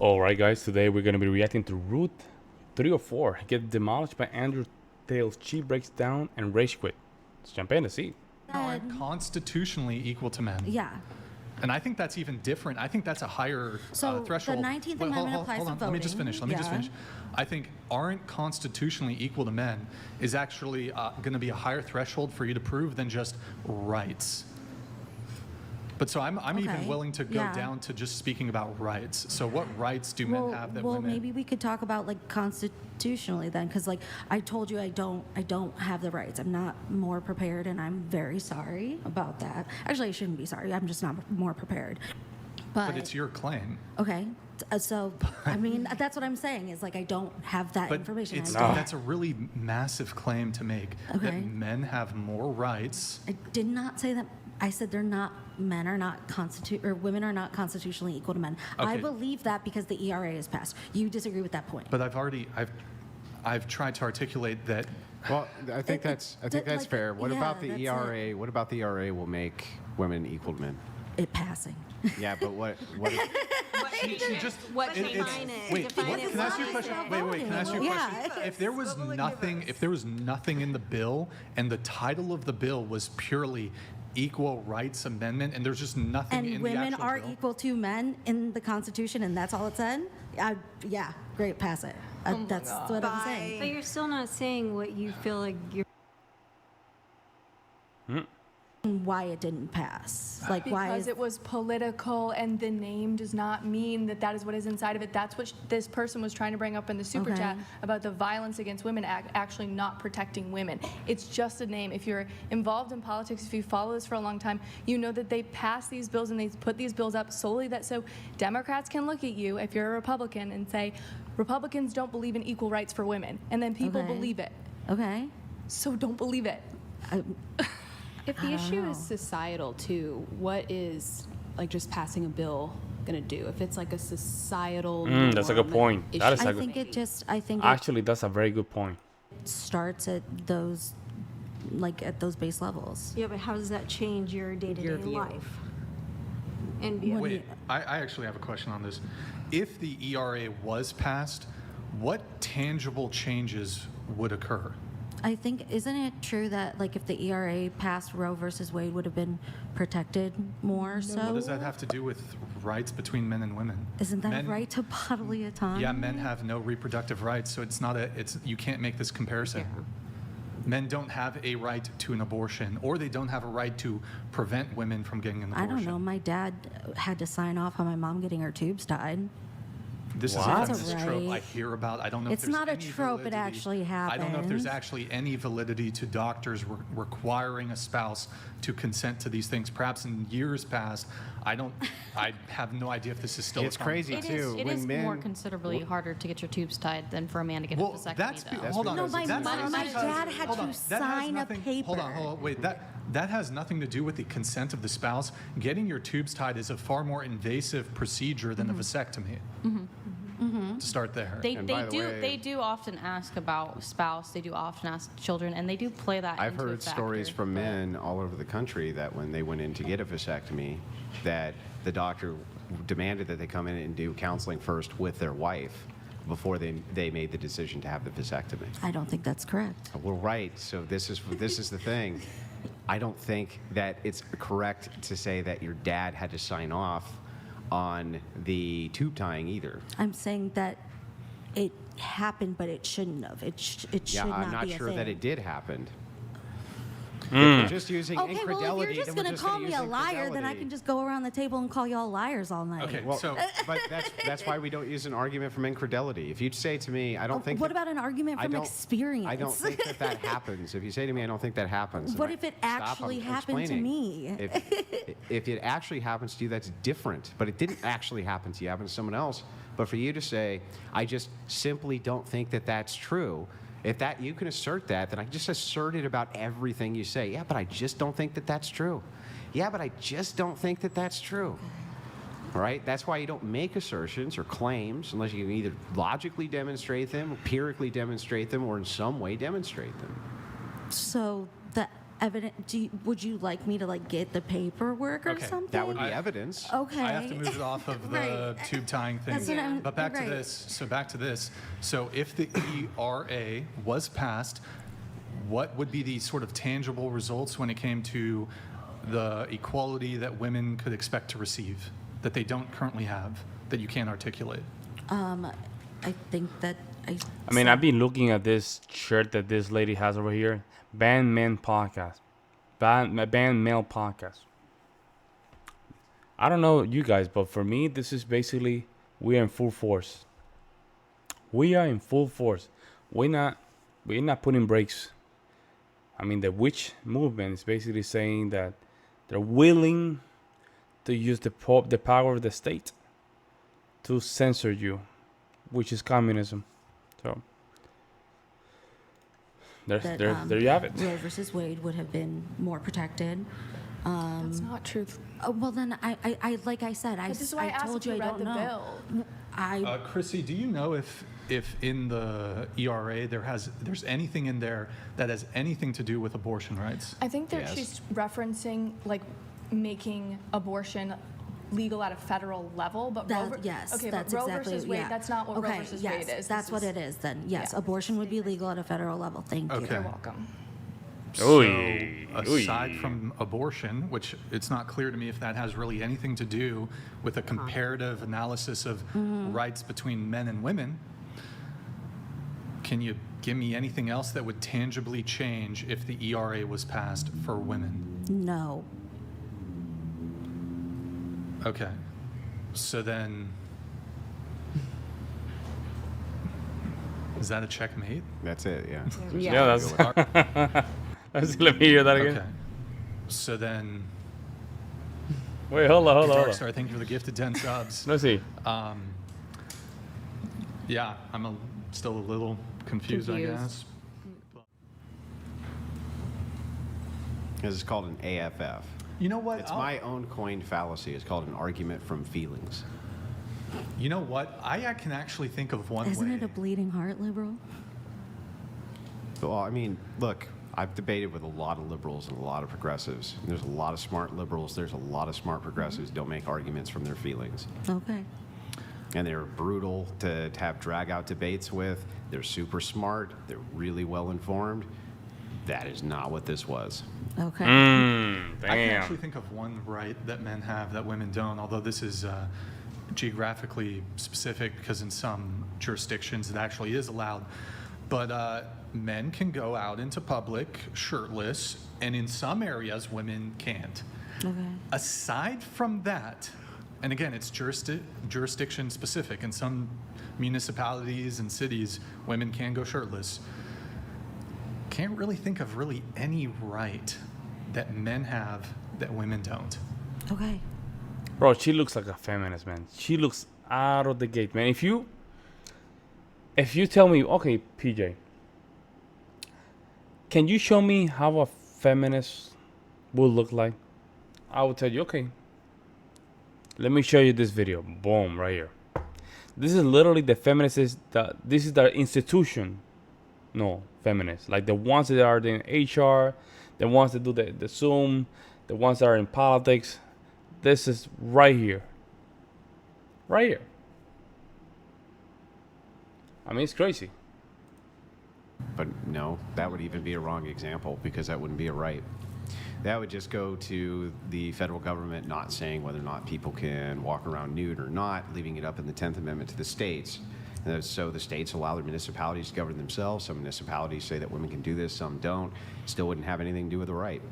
Alright guys, today we're going to be reacting to Route 304, Get Demolished by Andrew Tales. She breaks down and rage quit. Let's jump in to see. Are constitutionally equal to men. Yeah. And I think that's even different. I think that's a higher So threshold. the 19th Amendment applies to hold on. voting. Let me just finish. I think aren't constitutionally equal to men is actually going to be a higher threshold for you to prove than just rights. But so I'm even willing to go down to just speaking about rights. So what rights do men have that women? Well, maybe we could talk about like constitutionally then, because like I told you, I don't have the rights. I'm not more prepared, and I'm very sorry about that. Actually, I shouldn't be sorry. I'm just not more prepared. But it's your claim. Okay. So, I mean, that's what I'm saying is like I don't have that information. That's a really massive claim to make. Okay. That men have more rights. I did not say that. I said women are not constitutionally equal to men. Okay. I believe that because the ERA is passed. You disagree with that point. But I've tried to articulate that. Well, I think that's fair. What about the ERA? It. What about the ERA will make women equal to men? It passing. Yeah, but what? Define it. Wait, Define it. can I ask you a question? Wait, can I ask you a question? Yeah. If there was nothing in the bill, and the title of the bill was purely Equal Rights Amendment, and there's just nothing And in the women actual are bill. equal to men in the Constitution, and that's all it said? Yeah, great, pass it. That's what I'm saying. But you're still not saying what you feel like you're. Why it didn't pass. Like, why Because it was political, and the name does not mean that that is what is inside of it. That's what this person was trying to bring up in the super chat about the Violence Against Women Act actually not protecting women. It's just a name. If you're involved in politics, if you follow this for a long time, you know that they pass these bills and they put these bills up solely that so Democrats can look at you, if you're a Republican, and say, Republicans don't believe in equal rights for women. And then people believe it. Okay. So don't believe it. If the issue is societal too, what is like just passing a bill gonna do? If it's like a societal that's a good point. That is a good. I think Actually, that's a very good point. it starts at those, like at those base levels. Yeah, but how does that change your day-to-day life? And Wait, I actually have a question on this. If the ERA was passed, what tangible changes would occur? I think, isn't it true that like if the ERA passed, Roe versus Wade would have been protected more so? What does that have to do with rights between men and women? Isn't that right to bodily autonomy? Yeah, men have no reproductive rights, so you can't make this comparison. Men don't have a right to an abortion, or they don't have a right to prevent women from getting an abortion. I don't know. My dad had to sign off on my mom getting her tubes tied. This is a feminist trope I hear about. I don't know if It's there's not a any trope. It validity. actually I don't know if there's happened. actually any validity to doctors requiring a spouse to consent to these things. Perhaps in years past, I have no idea if this is still. It's crazy too. It is more considerably harder to get your tubes tied than for a man to get a vasectomy, though. Hold on. No, my That's dad had hold to on, that has sign a nothing- paper. Hold on. Wait, that has nothing to do with the consent of the spouse. Getting your tubes tied is a far more invasive procedure than a vasectomy. To start there. They do often ask about spouse. They do often ask children, and they do play that. I've into heard a factor, stories from men all over the country that when they went in to get a vasectomy, that the doctor demanded that they come in and do counseling first with their wife before they made the decision to have the vasectomy. I don't think that's correct. Well, right. So this is the thing. I don't think that it's correct to say that your dad had to sign off on the tube tying either. I'm saying that it happened, but it shouldn't have. It should not be a thing. Yeah, I'm not sure that it did happen. If we're just using Okay, well, incredulity, if you're just then going we're to call gonna me a use liar, then I infidelity. can just go around the table and call you all liars all night. Okay, Well, so but that's why we don't use an argument from incredulity. If you say to me, I don't think. What about an argument from experience? I don't think that happens. If you say to me, I don't think that happens. What if it actually happened to me? If it actually happens to you, that's different. But it didn't actually happen to you. It happened to someone else. But for you to say, I just simply don't think that that's true. If that you can assert that, then I just assert it about everything you say. Yeah, but I just don't think that that's true. Yeah, but I just don't think that that's true. All right? That's why you don't make assertions or claims unless you can either logically demonstrate them, empirically demonstrate them, or in some way demonstrate them. So that evidence? Would you like me to like get the paperwork or Okay, something? That would be evidence. Okay. I have to move it off of the Right. tube tying thing. That's what I'm- But back right. to this. So back to this. So if the ERA was passed, what would be the sort of tangible results when it came to the equality that women could expect to receive that they don't currently have, that you can't articulate? I think that I mean, I've been looking at this shirt that this lady has over here. Ban Men Podcast. Ban Male Podcast. I don't know you guys, but for me, this is basically we are in full force. We are in full force. We're not putting brakes. I mean, the witch movement is basically saying that they're willing to use the power of the state to censor you, which is communism. So there you have it. Roe versus Wade would have been more protected. That's not true. Well, then I like I said, But this is why I I asked told if you you I read don't the know. bill. Chrissy, do you know if in the ERA there's anything in there that has anything to do with abortion rights? I think that Yes. she's referencing like making abortion legal at a federal level, but Yes, okay, that's but Roe exactly versus Wade, yeah. that's not what okay, Roe versus yes, Wade is. That's This what is- it is then. Yes, Yeah. abortion would be legal at a federal level. Thank you. Okay. You're welcome. So, Oy, aside oy. from abortion, which it's not clear to me if that has really anything to do with a comparative analysis of rights between men and women, can you give me anything else that would tangibly change if the ERA was passed for women? No. Okay. So then, is that a checkmate? That's it. Yeah. Yeah, let me hear that again. Okay. So then, Wait, hold on. Darkstar, thank you for the gift of 10 subs. Let's see. Yeah, I'm still a little confused, I guess. This is called an AFF. You know what? It's my own coined fallacy. It's called an argument from feelings. You know what? I can actually think of one Isn't way. it a bleeding heart liberal? Well, I mean, look, I've debated with a lot of liberals and a lot of progressives. There's a lot of smart liberals. There's a lot of smart progressives who don't make arguments from their feelings. Okay. And they're brutal to have drag-out debates with. They're super smart. They're really well-informed. That is not what this was. Okay. I can Damn. actually think of one right that men have that women don't, although this is geographically specific because in some jurisdictions it actually is allowed. But men can go out into public shirtless, and in some areas women can't. Okay. Aside from that, and again, it's jurisdiction specific. In some municipalities and cities, women can go shirtless. Can't really think of really any right that men have that women don't. Okay. Bro, she looks like a feminist, man. She looks out of the gate, man. If you tell me, okay, PJ, can you show me how a feminist will look like? I will tell you, okay. Let me show you this video. Boom, right here. This is literally the feminists. This is the institution. No, feminists. Like the ones that are in HR, the ones that do the Zoom, the ones that are in politics. This is right here. Right here. I mean, it's crazy. But no, that would even be a wrong example because that wouldn't be a right. That would just go to the federal government not saying whether or not people can walk around nude or not, leaving it up in the 10th Amendment to the states. And so the states allow their municipalities to govern themselves. Some municipalities say that women can do this, some don't. Still wouldn't have anything to do with the right.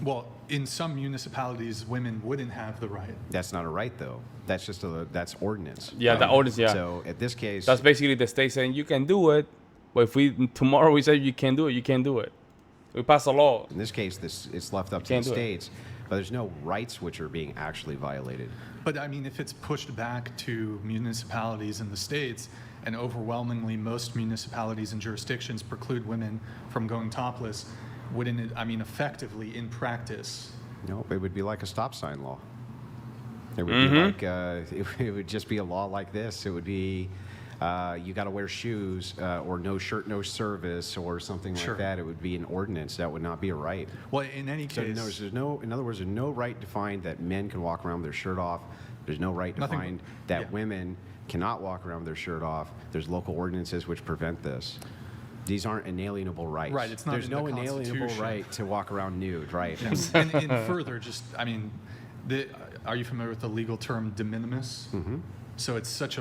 Well, in some municipalities, women wouldn't have the right. That's not a right, though. That's just that's ordinance. Yeah, the ordinance, yeah. So at this case, That's basically the state saying you can do it, but if tomorrow we say you can't do it, you can't do it. We pass a law. in this case, it's left up to Can't the do it. states, but there's no rights which are being actually violated. But I mean, if it's pushed back to municipalities in the states, and overwhelmingly most municipalities and jurisdictions preclude women from going topless, wouldn't it, I mean, effectively in practice, No, it would be like a stop sign law. It would be like it would just be a law like this. It would be you got to wear shoes or no shirt, no service or something Sure. like that, it would be an ordinance. That would not be a right. Well, in any So case, in other words, there's no right defined that men can walk around with their shirt off. There's no right Nothing- defined that yeah. women cannot walk around with their shirt off. There's local ordinances which prevent this. These aren't inalienable rights. Right, it's not There's in no the inalienable Constitution. right to walk around nude, right? and further, just, I mean, are you familiar with the legal term de minimis? Mm-hmm. So it's such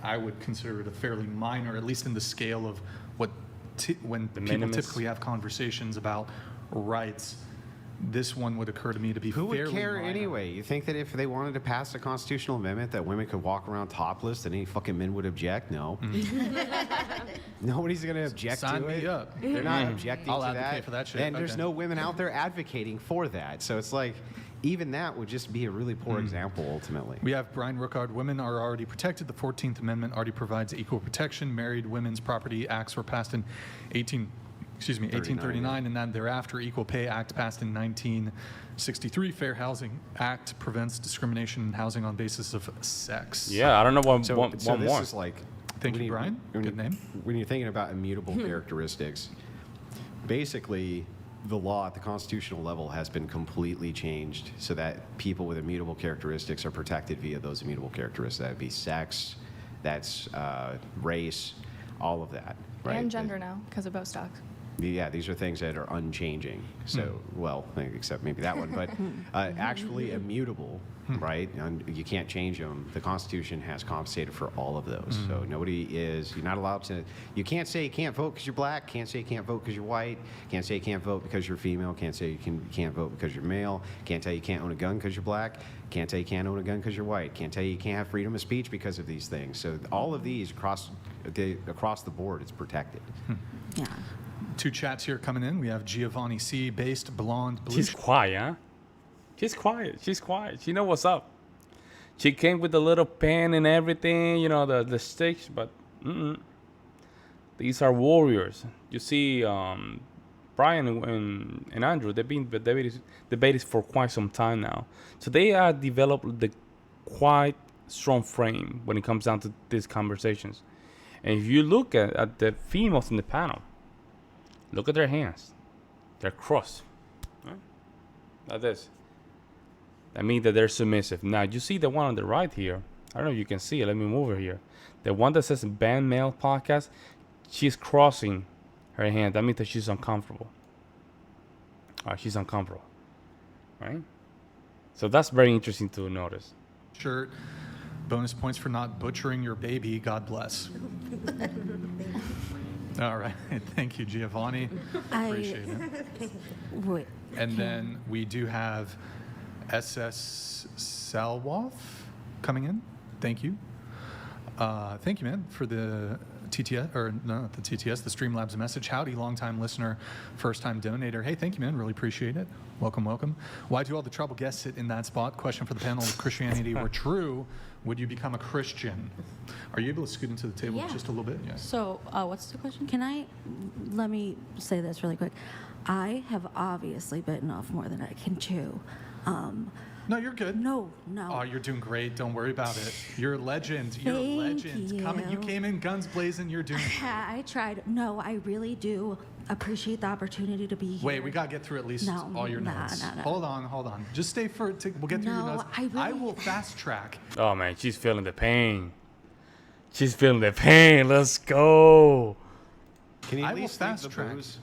I would consider it a fairly minor, at least in the scale of what, when people minimis. typically have conversations about rights, this one would occur to me to be Who fairly would care minor. anyway? You think that if they wanted to pass a constitutional amendment that women could walk around topless, that any fucking men would object? No. Nobody's going to object Sign to me it. up. They're not objecting I'll to advocate that. for that shit. And there's Okay. no women out there advocating for that. So it's like, even that would just be a really poor example, ultimately. We have Brian Rookard. Women are already protected. The 14th Amendment already provides equal protection. Married Women's Property Acts were passed in 1839, and then thereafter, Equal Pay Act passed in 1963. Fair Housing Act prevents discrimination in housing on basis of sex. Yeah, I don't know one, So, one, so one this more. is like... Thank when you, Brian. Good name. When you're thinking about immutable characteristics, basically, the law at the constitutional level has been completely changed so that people with immutable characteristics are protected via those immutable characteristics. That would be sex, that's race, all of that. Right? And gender now, because of Bostock. Yeah, these are things that are unchanging. So, well, except maybe that one, but actually immutable, right? And you can't change them. The Constitution has compensated for all of those. So you're not allowed to, you can't say you can't vote because you're black, can't say you can't vote because you're white, can't say you can't vote because you're female, can't say you can't vote because you're male, can't tell you can't own a gun because you're black, can't tell you can't own a gun because you're white, can't tell you can't have freedom of speech because of these things. So all of these across the board, it's protected. Yeah. Two chats here coming in. We have Giovanni C. Based Blonde Blue. She's quiet, huh? She's quiet. She's quiet. She know what's up. She came with the little pen and everything, you know, the sticks, but these are warriors. You see, Brian and Andrew, they've been debating for quite some time now. So they have developed the quite strong frame when it comes down to these conversations. And if you look at the females in the panel, look at their hands. They're crossed. Right? Like this. That means that they're submissive. Now, you see the one on the right here. I don't know if you can see it. Let me move her here. The one that says Band Male Podcast, she's crossing her hand. That means that she's uncomfortable. She's uncomfortable. Right? So that's very interesting to notice. Shirt. Bonus points for not butchering your baby. God bless. All right. Thank you, Giovanni. Appreciate it. Wait. And then we do have SS Salwoff coming in. Thank you. Thank you, man, for the TTS, or no, not the TTS, the Streamlabs message. Howdy, long-time listener, first-time donator. Hey, thank you, man. Really appreciate it. Welcome, welcome. Why do all the trouble guests sit in that spot? Question for the panel. If Christianity were true, would you become a Christian? Are you able to scoot into the table Yeah. just a little bit? Yes. So, what's the question? Let me say this really quick. I have obviously bitten off more than I can chew. No, you're good. No. Oh, you're doing great. Don't worry about it. You're a legend. You're a Thank legend. You you. came in guns blazing. You're doing I tried. No, I really do appreciate the opportunity to be here. Wait, we got to get through at least No, all your nah, notes. nah, nah. Hold on. Just stay we'll get through your No, notes. I really- will fast track. Oh, man, she's feeling the pain. She's feeling the pain. Let's go. Can you I at will least leave fast the track. booze?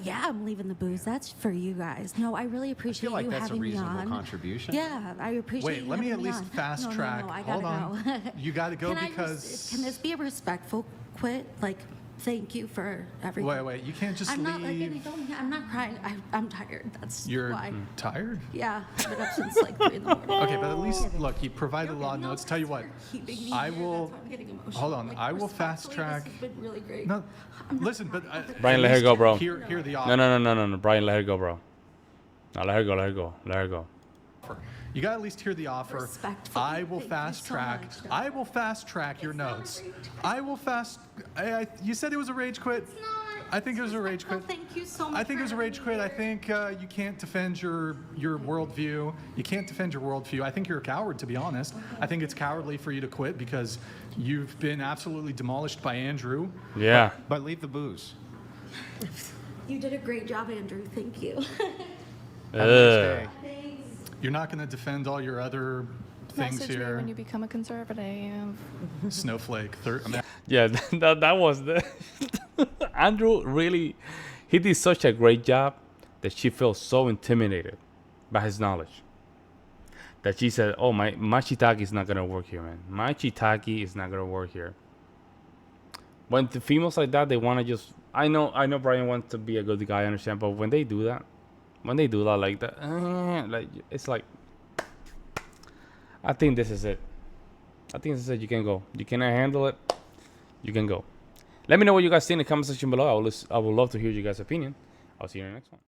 Yeah, I'm leaving the booze. That's for you guys. No, I really I appreciate feel like you that's a having me reasonable on. contribution. Yeah, I appreciate Wait, you let me having at least on. fast No, track. I Hold gotta on. go. You got to go Can because. can this be a respectful quit? Like, thank you for everything. Wait. You can't just I'm not leave. I'm not crying. I'm tired. That's You're why. tired? Yeah, I've been up since like 3 in the morning. Okay, but at least, look, you provided a lot of No, notes. Tell you what, thanks for keeping me I here. will. That's why I'm getting emotional. Hold on, Like, I will fast respectfully, track. This has been really great. No, I'm not listen, but. crying. Brian, at let her least go, bro. Hear the offer. No. Brian, let her go, bro. No, let her go. You got to at least hear the offer. Respectfully, I will thank you fast so track. much, Doug. I will fast track your It's not a notes. rage. I will fast. You said it was a rage quit. It's not. I think it was a rage quit. Thank you so much. I think it was a for rage having quit. me I here. think you can't defend your worldview. You can't defend your worldview. I think you're a coward, to be honest. I think it's cowardly for you to quit because you've been absolutely demolished by Andrew. Yeah. But leave the booze. You did a great job, Andrew. Thank you. Have a nice day. You're not going to defend all your other things Message me here. when you become a conservative. Snowflake. Yeah, that was the Andrew really, he did such a great job that she felt so intimidated by his knowledge that she said, oh, my shiitake is not gonna work here, man. My shiitake is not gonna work here. When the females like that, they want to just, I know Brian wants to be a good guy, I understand, but when they do that like that, like, it's like, I think this is it. You can go. You cannot handle it. You can go. Let me know what you guys think in the comment section below. I would love to hear you guys' opinion. I'll see you in the next one.